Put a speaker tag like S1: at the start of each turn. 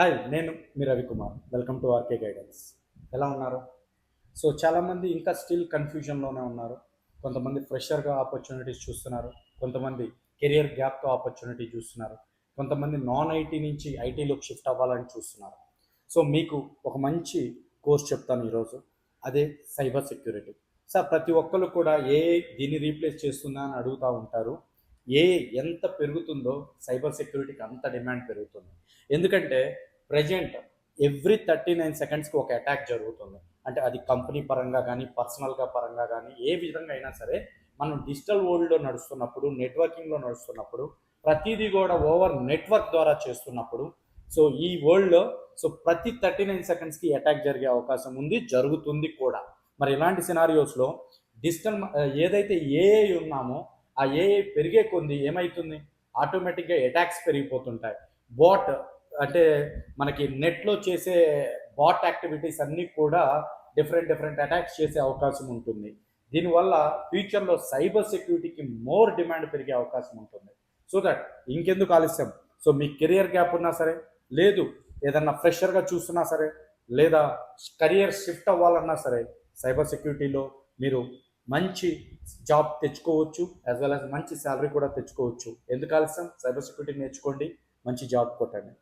S1: Hi, నేను మీ Ravikumar. Welcome to RK guidance. ఎలా ఉన్నారు? సో, చాలామంది ఇంకా స్టిల్ కన్‌ఫ్యూజన్‌లోనే ఉన్నారు. కొంతమంది ఫ్రెషర్‌గా ఆపర్చునిటీస్ చూస్తున్నారు. కొంతమంది కెరియర్ గ్యాప్‌తో ఆపర్చునిటీ చూస్తున్నారు. కొంతమంది నాన్ ఐటీ నుంచి ఐటీలోకి షిఫ్ట్ అవ్వాలని చూస్తున్నారు. సో, మీకు ఒక మంచి కోర్స్ చెప్తాను ఈరోజు. అదే సైబర్ సెక్యూరిటీ. సార్, ప్రతి ఒక్కళ్ళు కూడా ఏఐ దీన్ని రీప్లేస్ చేస్తుందా అని అడుగుతా ఉంటారు. ఏఐ ఎంత పెరుగుతుందో సైబర్ సెక్యూరిటీకి అంత డిమాండ్ పెరుగుతుంది. ఎందుకంటే ప్రెజెంట్ ఎవ్రీ 39 సెకండ్స్‌కి ఒక అటాక్ జరుగుతుంది. అంటే అది కంపెనీ పరంగా గానీ, పర్సనల్‌గా పరంగా గానీ, ఏ విధంగా అయినా సరే, మనం డిజిటల్ వరల్డ్‌లో నడుస్తున్నప్పుడు, నెట్వర్కింగ్‌లో నడుస్తున్నప్పుడు, ప్రతీదీ గూడా ఓవర్ నెట్వర్క్ ద్వారా చేస్తున్నప్పుడు, సో, ఈ వరల్డ్‌లో ప్రతి 39 సెకండ్స్‌కి అటాక్ జరిగే అవకాశం ఉంది. జరుగుతుంది కూడా. మరి ఇలాంటి సినారియోస్‌లో ఏదైతే ఏఐ ఉన్నామో, ఆ ఏఐ పెరిగే కొద్దీ ఏమైతుంది? ఆటోమేటిక్‌గా అటాక్స్ పెరిగిపోతుంటాయి. బాట్ అంటే మనకి నెట్‌లో చేసే బాట్ యాక్టివిటీస్ అన్నీ కూడా డిఫరెంట్ అటాక్స్ చేసే అవకాశం ఉంటుంది. దీనివల్ల ఫ్యూచర్‌లో సైబర్ సెక్యూరిటీకి మోర్ డిమాండ్ పెరిగే అవకాశం ఉంటుంది. సో దట్ ఇంకెందుకు ఆలస్యం? సో, మీ కెరియర్ గ్యాప్ ఉన్నా సరే, లేదు ఏదన్నా ఫ్రెషర్‌గా చూస్తున్నా సరే, లేదా కెరియర్ షిఫ్ట్ అవ్వాలన్నా సరే, సైబర్ సెక్యూరిటీలో మీరు మంచి జాబ్ తెచ్చుకోవచ్చు. యాస్ వెల్ యాస్ మంచి సాలరీ కూడా తెచ్చుకోవచ్చు. ఎందుకు ఆలస్యం? సైబర్ సెక్యూరిటీ నేర్చుకోండి. మంచి జాబ్ కొట్టండి.